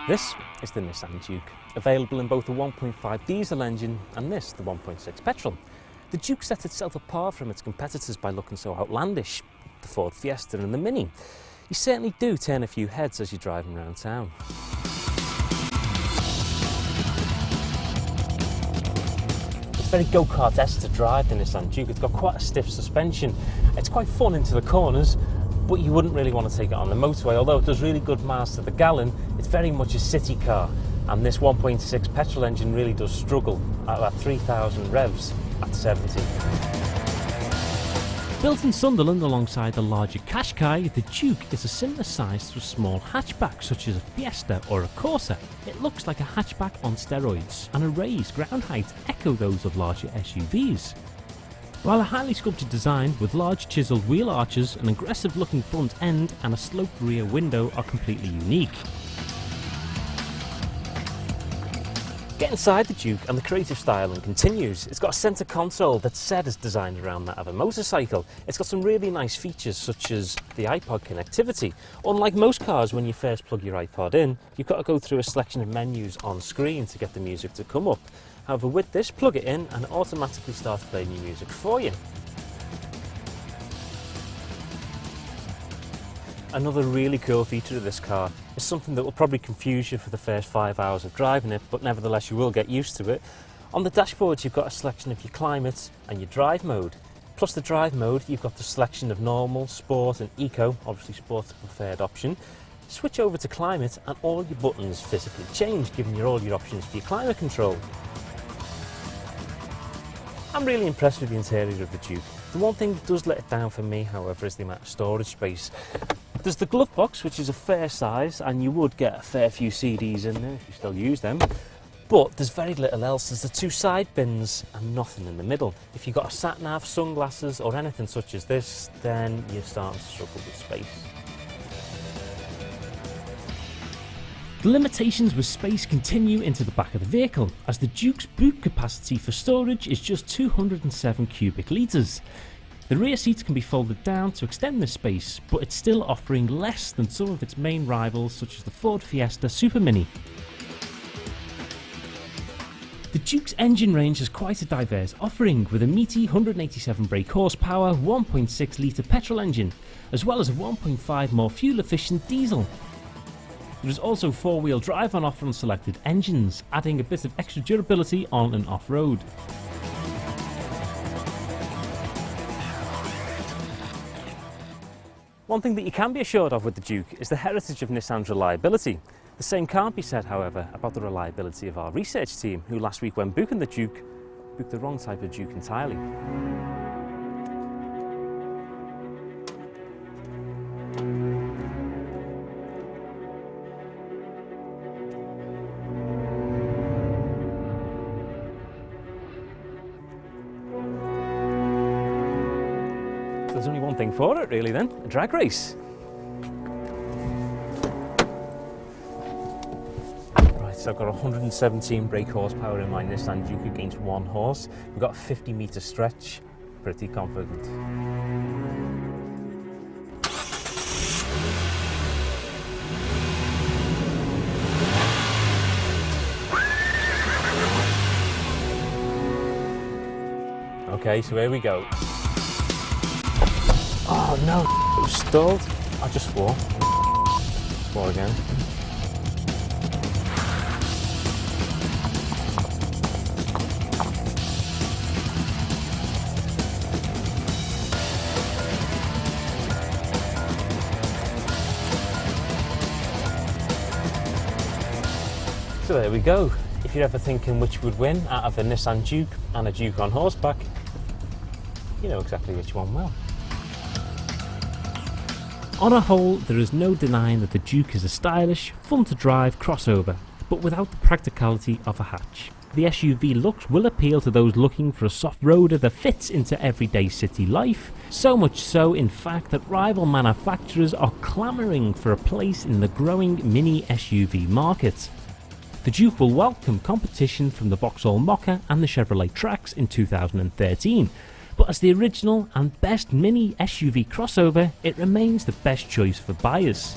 This is the Nissan Juke, available in both the 1.5 diesel engine and this, the 1.6 petrol. The Juke sets itself apart from its competitors by looking so outlandish, the Ford Fiesta and the Mini. You certainly do turn a few heads as you're driving around town. It's very go-kart-esque to drive the Nissan Juke. It's got quite a stiff suspension. It's quite fun into the corners, but you wouldn't really want to take it on the motorway. Although it does really good miles to the gallon, it's very much a city car, and this 1.6 petrol engine really does struggle at about 3,000 revs at 70. Built in Sunderland alongside the larger Qashqai, the Juke is a similar size to a small hatchback such as a Fiesta or a Corsa. It looks like a hatchback on steroids, and array's ground heights echo those of larger SUVs. While a highly sculpted design with large chiselled wheel arches, an aggressive looking front end and a sloped rear window are completely unique. Get inside the Juke and the creative styling continues. It's got a centre console that's said is designed around that of a motorcycle. It's got some really nice features such as the Ipod Connectivity. Unlike most cars, when you first plug your iPod in, you've got to go through a selection of menus on screen to get the music to come up. However, with this, plug it in and it automatically starts playing your music for you. Another really cool feature of this car is something that will probably confuse you for the first 5 hours of driving it, but nevertheless you will get used to it. On the dashboard you've got a selection of your climate and your drive mode. Plus the drive mode, you've got the selection of normal, sport and eco, obviously sport's the preferred option. Switch over to climate and all your buttons physically change, giving you all your options for your climate control. I'm really impressed with the interior of the Juke. The one thing that does let it down for me, however, is the amount of storage space. There's the glove box, which is a fair size, and you would get a fair few CDs in there if you still use them. But there's very little else. There's the two side bins and nothing in the middle. If you've got a sat-nav, sunglasses or anything such as this, then you're starting to struggle with space. The limitations with space continue into the back of the vehicle, as the Juke's boot capacity for storage is just 207 cubic litres. The rear seats can be folded down to extend this space, but it's still offering less than some of its main rivals such as the Ford Fiesta Super Mini. The Juke's engine range has quite a diverse offering, with a meaty 187 brake horsepower 1.6 litre petrol engine, as well as a 1.5 more fuel efficient diesel. There is also four-wheel drive on offer on selected engines, adding a bit of extra durability on and off-road. One thing that you can be assured of with the Juke is the heritage of Nissan's reliability. The same can't be said, however, about the reliability of our research team, who last week when booking the Juke, booked the wrong type of Juke entirely. There's only one thing for it really then, a drag race. Right, so I've got 117 brake horsepower in my Nissan Juke against 1 horse. We've got a 50-metre stretch, pretty confident. Okay, so here we go. Oh no, it was stalled. I just swore. Swore again. So there we go. If you're ever thinking which would win out of the Nissan Juke and a Juke on horseback, you know exactly which one will. On a whole, there is no denying that the Juke is a stylish, fun to drive crossover, but without the practicality of a hatch. The SUV looks will appeal to those looking for a soft-roader that fits into everyday city life, so much so in fact that rival manufacturers are clamouring for a place in the growing mini SUV market. The Juke will welcome competition from the Vauxhall Mocha and the Chevrolet Trax in 2013, but as the original and best mini SUV crossover, it remains the best choice for buyers.